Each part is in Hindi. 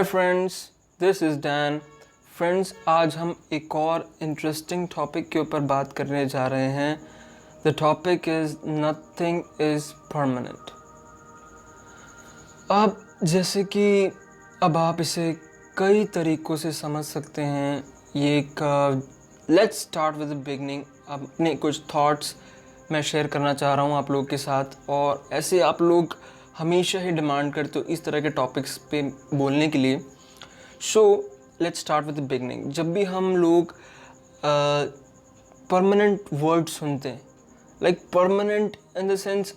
Friends, this is Dan. Friends, आज हम एक और इंटरेस्टिंग टॉपिक के ऊपर बात करने जा रहे हैं। The topic is nothing is permanent. अब जैसे कि अब आप इसे कई तरीक़ों से समझ सकते हैं। ये एक let's start with the beginning. अपने कुछ थॉट्स मैं शेयर करना चाह रहा हूँ आप लोग के साथ, और ऐसे आप लोग हमेशा ही डिमांड करते हो इस तरह के टॉपिक्स पे बोलने के लिए। So let's start with the beginning. जब भी हम लोग परमानेंट वर्ड सुनते हैं, like permanent in the sense,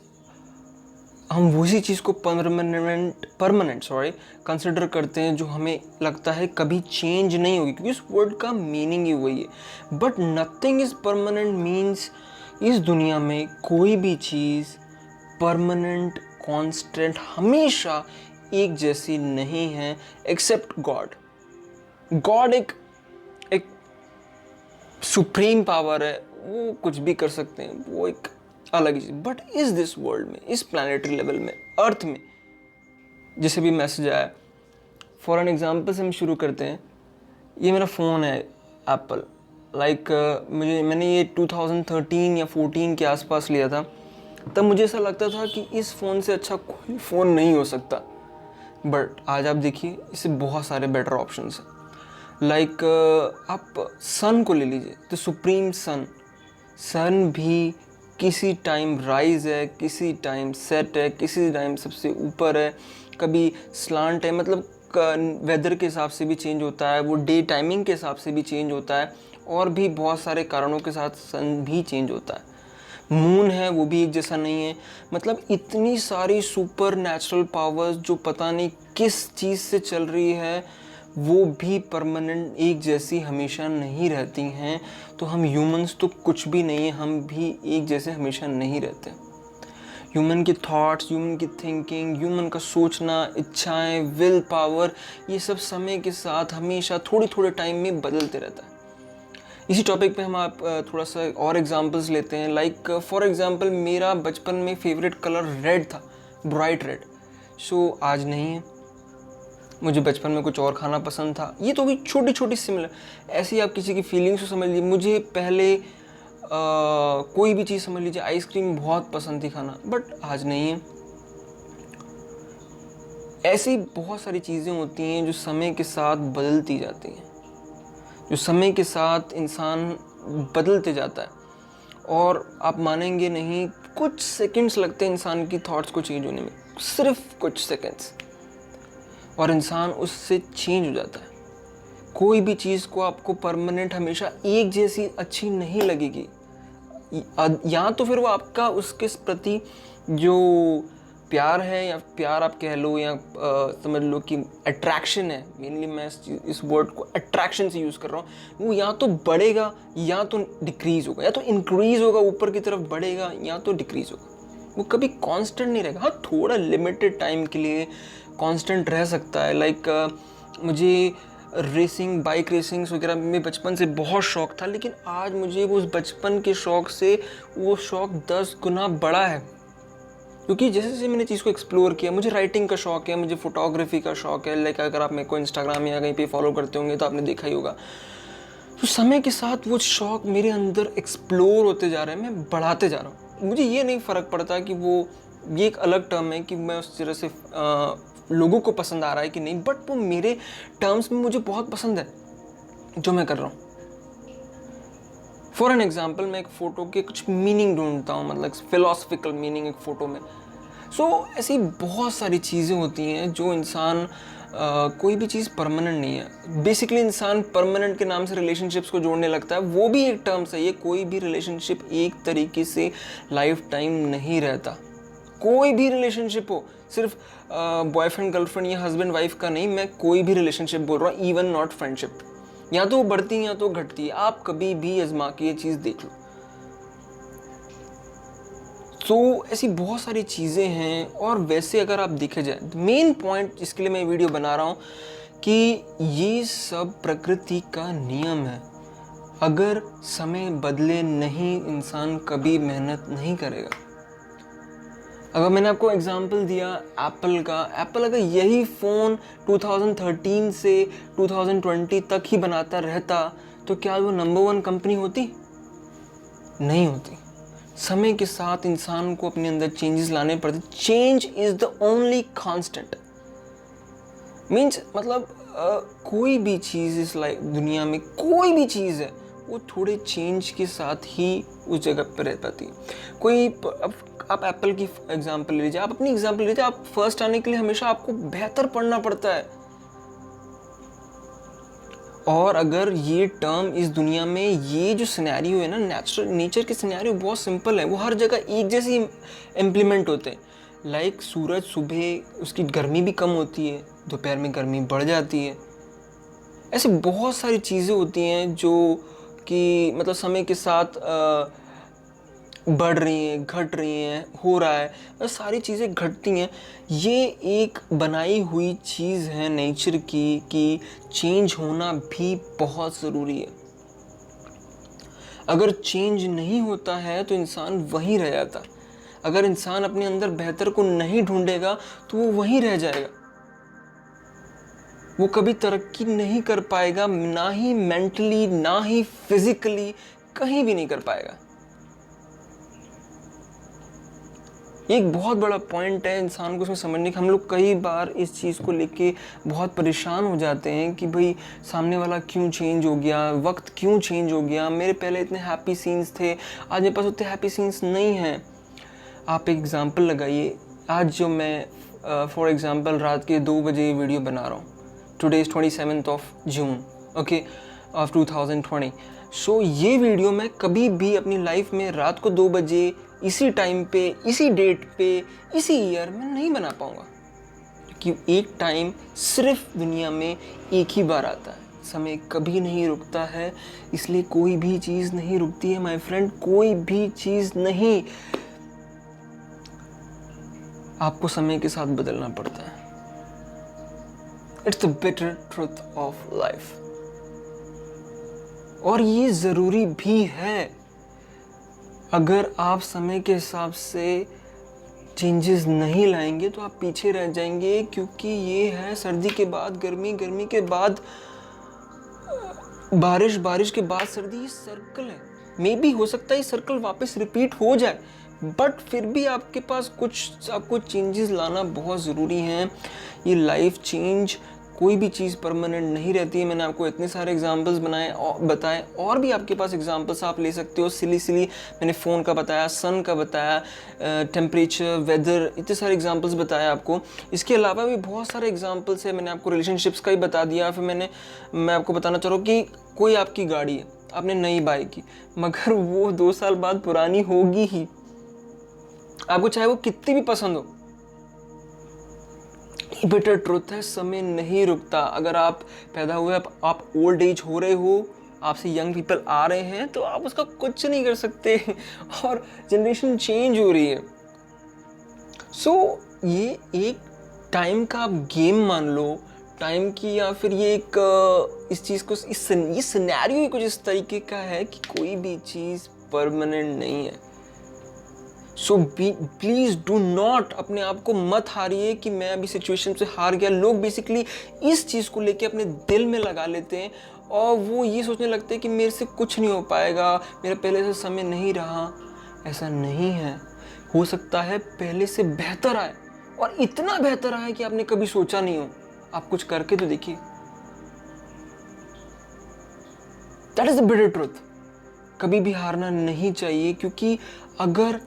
हम वही चीज़ को परमानेंट कंसिडर करते हैं जो हमें लगता है कभी चेंज नहीं होगी, क्योंकि उस वर्ड का मीनिंग ही वही है। But nothing is permanent means इस दुनिया में कोई भी चीज़ परमानेंट कांस्टेंट हमेशा एक जैसी नहीं है, एक्सेप्ट गॉड। गॉड एक सुप्रीम पावर है, वो कुछ भी कर सकते हैं, वो एक अलग ही चीज़। बट इस दिस वर्ल्ड में, इस प्लानिटरी लेवल में, अर्थ में जैसे भी मैसेज आया, फॉर एन एग्जाम्पल से हम शुरू करते हैं। ये मेरा फ़ोन है एप्पल, मैंने ये 2013 या 14 के आसपास लिया था। तब मुझे ऐसा लगता था कि इस फ़ोन से अच्छा कोई फ़ोन नहीं हो सकता। बट आज आप देखिए, इससे बहुत सारे बेटर ऑप्शंस हैं। आप सन को ले लीजिए, द सुप्रीम सन भी किसी टाइम राइज है, किसी टाइम सेट है, किसी टाइम सबसे ऊपर है, कभी स्लांट है, मतलब वेदर के हिसाब से भी चेंज होता है, वो डे टाइमिंग के हिसाब से भी चेंज होता है, और भी बहुत सारे कारणों के साथ सन भी चेंज होता है। मून है, वो भी एक जैसा नहीं है। मतलब इतनी सारी सुपर नेचुरल पावर्स जो पता नहीं किस चीज़ से चल रही है, वो भी परमानेंट एक जैसी हमेशा नहीं रहती हैं। तो हम ह्यूमंस तो कुछ भी नहीं है, हम भी एक जैसे हमेशा नहीं रहते। ह्यूमन के थॉट्स, ह्यूमन की थिंकिंग, ह्यूमन का सोचना, इच्छाएं, विल पावर, ये सब समय के साथ हमेशा थोड़े थोड़े टाइम में बदलते रहता है। इसी टॉपिक पे हम आप थोड़ा सा और एग्जांपल्स लेते हैं। फॉर एग्जांपल, मेरा बचपन में फेवरेट कलर रेड था, ब्राइट रेड। सो आज नहीं है। मुझे बचपन में कुछ और खाना पसंद था। ये तो भी छोटी छोटी सिमिलर, ऐसे ही आप किसी की फीलिंग्स को समझ लीजिए। मुझे पहले कोई भी चीज़ समझ लीजिए, आइसक्रीम बहुत पसंद थी खाना, बट आज नहीं है। ऐसी बहुत सारी चीज़ें होती हैं जो समय के साथ बदलती जाती हैं, जो समय के साथ इंसान बदलते जाता है। और आप मानेंगे नहीं, कुछ सेकंड्स लगते हैं इंसान की थॉट्स को चेंज होने में, सिर्फ कुछ सेकंड्स, और इंसान उससे चेंज हो जाता है। कोई भी चीज़ को आपको परमानेंट हमेशा एक जैसी अच्छी नहीं लगेगी, या तो फिर वो आपका उसके प्रति जो प्यार है, या प्यार आप कह लो, या समझ लो कि अट्रैक्शन है। मेनली मैं इस वर्ड को अट्रैक्शन से यूज़ कर रहा हूँ। वो या तो बढ़ेगा या तो डिक्रीज़ होगा, या तो इंक्रीज़ होगा, ऊपर की तरफ बढ़ेगा, या तो डिक्रीज़ होगा। वो कभी कांस्टेंट नहीं रहेगा। हाँ, थोड़ा लिमिटेड टाइम के लिए कांस्टेंट रह सकता है। मुझे बाइक रेसिंग्स वगैरह में बचपन से बहुत शौक़ था, लेकिन आज मुझे उस बचपन के शौक़ से वो शौक़ 10 गुना बड़ा है, क्योंकि जैसे जैसे मैंने चीज़ को एक्सप्लोर किया। मुझे राइटिंग का शौक़ है, मुझे फोटोग्राफी का शौक़ है। अगर आप मेरे को इंस्टाग्राम या कहीं पे फॉलो करते होंगे तो आपने देखा ही होगा। तो समय के साथ वो शौक़ मेरे अंदर एक्सप्लोर होते जा रहे हैं, मैं बढ़ाते जा रहा हूँ। मुझे ये नहीं फ़र्क पड़ता कि ये एक अलग टर्म है कि मैं उस तरह से लोगों को पसंद आ रहा है कि नहीं, बट वो मेरे टर्म्स में मुझे बहुत पसंद है जो मैं कर रहा हूँ। फॉर एन एग्जाम्पल, मैं एक फ़ोटो के कुछ मीनिंग ढूंढता हूँ, मतलब फिलोसफिकल मीनिंग एक फ़ोटो में। ऐसी बहुत सारी चीज़ें होती हैं जो इंसान कोई भी चीज़ परमानेंट नहीं है। बेसिकली इंसान परमानेंट के नाम से रिलेशनशिप्स को जोड़ने लगता है, वो भी एक टर्म सही है। कोई भी रिलेशनशिप एक तरीके से लाइफ टाइम नहीं रहता। कोई भी रिलेशनशिप हो, सिर्फ बॉयफ्रेंड गर्लफ्रेंड या हस्बैंड वाइफ का नहीं, मैं कोई भी रिलेशनशिप बोल रहा हूँ, इवन नॉट फ्रेंडशिप। या तो वो बढ़ती है या तो घटती है। आप कभी भी आजमा के ये चीज़ देख लो। ऐसी बहुत सारी चीज़ें हैं। और वैसे अगर आप देखे जाए, मेन पॉइंट जिसके लिए मैं वीडियो बना रहा हूँ कि ये सब प्रकृति का नियम है। अगर समय बदले नहीं, इंसान कभी मेहनत नहीं करेगा। अगर मैंने आपको एग्जांपल दिया एप्पल का, एप्पल अगर यही फ़ोन 2013 से 2020 तक ही बनाता रहता तो क्या वो नंबर 1 कंपनी होती? नहीं होती। समय के साथ इंसान को अपने अंदर चेंजेस लाने पड़ते। Change is the only constant. Means मतलब कोई भी चीज़ इस लाइफ दुनिया में कोई भी चीज़ है वो थोड़े चेंज के साथ ही उस जगह पर रह पाती है। कोई अब आप एप्पल की एग्जांपल ले लीजिए, आप अपनी एग्जांपल ले लीजिए। आप फर्स्ट आने के लिए हमेशा आपको बेहतर पढ़ना पड़ता है। और अगर ये टर्म इस दुनिया में, ये जो सिनेरियो है ना, नेचर के सिनेरियो बहुत सिंपल है, वो हर जगह एक जैसे ही इम्प्लीमेंट होते हैं। लाइक सूरज सुबह उसकी गर्मी भी कम होती है, दोपहर में गर्मी बढ़ जाती है। ऐसे बहुत सारी चीज़ें होती हैं जो कि मतलब समय के साथ बढ़ रही हैं, घट रही हैं, हो रहा है, बस सारी चीज़ें घटती हैं। ये एक बनाई हुई चीज़ है नेचर की कि चेंज होना भी बहुत ज़रूरी है। अगर चेंज नहीं होता है तो इंसान वहीं रह जाता। अगर इंसान अपने अंदर बेहतर को नहीं ढूंढेगा तो वो वहीं रह जाएगा। वो कभी तरक्की नहीं कर पाएगा, ना ही मेंटली ना ही फिजिकली, कहीं भी नहीं कर पाएगा। एक बहुत बड़ा पॉइंट है इंसान को उसमें समझने का। हम लोग कई बार इस चीज़ को लेके बहुत परेशान हो जाते हैं कि भाई सामने वाला क्यों चेंज हो गया, वक्त क्यों चेंज हो गया, मेरे पहले इतने हैप्पी सीन्स थे, आज मेरे पास उतने हैप्पी सीन्स नहीं हैं। आप एक एग्ज़ाम्पल लगाइए, आज जो मैं फॉर एग्ज़ाम्पल रात के 2 बजे वीडियो बना रहा हूँ, today is 27th of June, okay, of 2020। सो ये वीडियो मैं कभी भी अपनी लाइफ में रात को 2 बजे इसी टाइम पे, इसी डेट पे, इसी ईयर में नहीं बना पाऊँगा, क्योंकि एक टाइम सिर्फ दुनिया में एक ही बार आता है। समय कभी नहीं रुकता है, इसलिए कोई भी चीज़ नहीं रुकती है माय फ्रेंड, कोई भी चीज़ नहीं। आपको समय के साथ बदलना पड़ता है। It's the bitter truth of life. और ये ज़रूरी भी है। अगर आप समय के हिसाब से चेंजेस नहीं लाएंगे तो आप पीछे रह जाएंगे, क्योंकि ये है सर्दी के बाद गर्मी, गर्मी के बाद बारिश, बारिश के बाद सर्दी, ये सर्कल है। मे बी हो सकता है ये सर्कल वापस रिपीट हो जाए, बट फिर भी आपके पास आपको चेंजेस लाना बहुत ज़रूरी है। ये लाइफ चेंज, कोई भी चीज़ परमानेंट नहीं रहती है। मैंने आपको इतने सारे एग्जांपल्स बताए, और भी आपके पास एग्जांपल्स आप ले सकते हो। सिली मैंने फ़ोन का बताया, सन का बताया, टेम्परेचर, वेदर, इतने सारे एग्जांपल्स बताए आपको। इसके अलावा भी बहुत सारे एग्जांपल्स है। मैंने आपको रिलेशनशिप्स का ही बता दिया। फिर मैं आपको बताना चाह रहा हूँ कि कोई आपकी गाड़ी है, आपने नई बाई की, मगर वो 2 साल बाद पुरानी होगी ही, आपको चाहे वो कितनी भी पसंद हो। बिटर ट्रुथ है, समय नहीं रुकता। अगर आप पैदा हुए, आप ओल्ड एज हो रहे हो, आपसे यंग पीपल आ रहे हैं, तो आप उसका कुछ नहीं कर सकते। और जनरेशन चेंज हो रही है। सो ये एक टाइम का आप गेम मान लो, टाइम की, या फिर ये एक इस चीज़ को, ये सिनेरियो ही कुछ इस तरीके का है कि कोई भी चीज़ परमानेंट नहीं है। सो प्लीज़ डू नॉट, अपने आप को मत हारिए कि मैं अभी सिचुएशन से हार गया। लोग बेसिकली इस चीज़ को लेके अपने दिल में लगा लेते हैं और वो ये सोचने लगते हैं कि मेरे से कुछ नहीं हो पाएगा, मेरा पहले से समय नहीं रहा। ऐसा नहीं है। हो सकता है पहले से बेहतर आए, और इतना बेहतर आए कि आपने कभी सोचा नहीं हो। आप कुछ करके तो देखिए। That is the bitter truth. कभी भी हारना नहीं चाहिए, क्योंकि अगर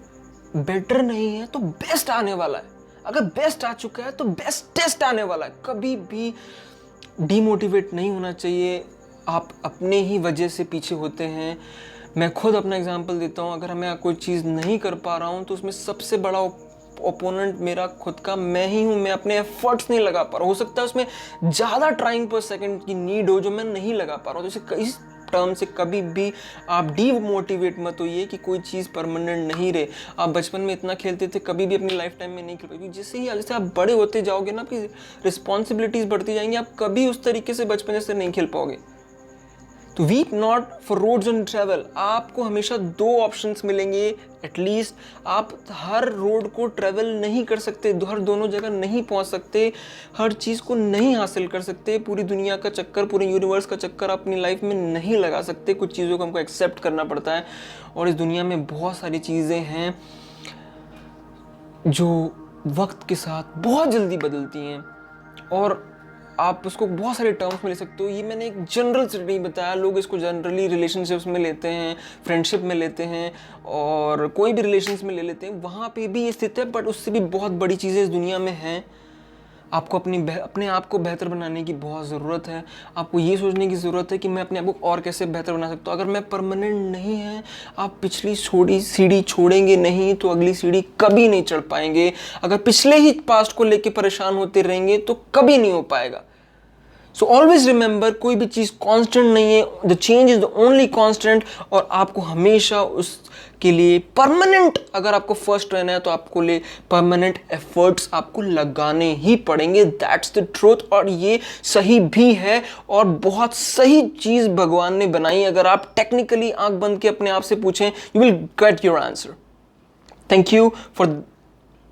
बेटर नहीं है तो बेस्ट आने वाला है। अगर बेस्ट आ चुका है तो बेस्ट टेस्ट आने वाला है। कभी भी डीमोटिवेट नहीं होना चाहिए। आप अपने ही वजह से पीछे होते हैं। मैं खुद अपना एग्जांपल देता हूँ। अगर मैं कोई चीज़ नहीं कर पा रहा हूँ तो उसमें सबसे बड़ा ओपोनेंट मेरा खुद का मैं ही हूँ। मैं अपने एफर्ट्स नहीं लगा पा रहा हूँ। हो सकता है उसमें ज़्यादा ट्राइंग पर सेकंड की नीड हो जो मैं नहीं लगा पा रहा हूँ। जैसे इस टर्म से कभी भी आप डीमोटिवेट मत होइए कि कोई चीज़ परमानेंट नहीं रहे। आप बचपन में इतना खेलते थे, कभी भी अपनी लाइफ टाइम में नहीं खेल पाएंगे। जैसे आप बड़े होते जाओगे ना, आपकी रिस्पॉन्सिबिलिटीज़ बढ़ती जाएंगी, आप कभी उस तरीके से बचपन जैसे नहीं खेल पाओगे। तो weep not for roads and travel, आपको हमेशा 2 ऑप्शंस मिलेंगे एटलीस्ट। आप हर रोड को ट्रैवल नहीं कर सकते, हर दोनों जगह नहीं पहुंच सकते, हर चीज़ को नहीं हासिल कर सकते, पूरी दुनिया का चक्कर, पूरे यूनिवर्स का चक्कर अपनी लाइफ में नहीं लगा सकते। कुछ चीज़ों को हमको एक्सेप्ट करना पड़ता है। और इस दुनिया में बहुत सारी चीज़ें हैं जो वक्त के साथ बहुत जल्दी बदलती हैं, और आप उसको बहुत सारे टर्म्स में ले सकते हो। ये मैंने एक जनरल से नहीं बताया, लोग इसको जनरली रिलेशनशिप्स में लेते हैं, फ्रेंडशिप में लेते हैं, और कोई भी रिलेशंस में ले लेते हैं, वहाँ पे भी ये स्थित है। बट उससे भी बहुत बड़ी चीज़ें इस दुनिया में हैं। आपको अपने आप को बेहतर बनाने की बहुत ज़रूरत है। आपको ये सोचने की ज़रूरत है कि मैं अपने आप को और कैसे बेहतर बना सकता हूँ। अगर मैं परमानेंट नहीं है, आप पिछली सीढ़ी छोड़ेंगे नहीं तो अगली सीढ़ी कभी नहीं चढ़ पाएंगे। अगर पिछले ही पास्ट को लेके परेशान होते रहेंगे तो कभी नहीं हो पाएगा। सो ऑलवेज रिमेंबर, कोई भी चीज़ कांस्टेंट नहीं है, the change is the only constant. और आपको हमेशा उसके लिए परमानेंट, अगर आपको फर्स्ट रहना है तो आपको लिए परमानेंट एफर्ट्स आपको लगाने ही पड़ेंगे। That's the truth. और ये सही भी है, और बहुत सही चीज़ भगवान ने बनाई। अगर आप टेक्निकली आंख बंद के अपने आप से पूछें, you will get your answer. Thank you for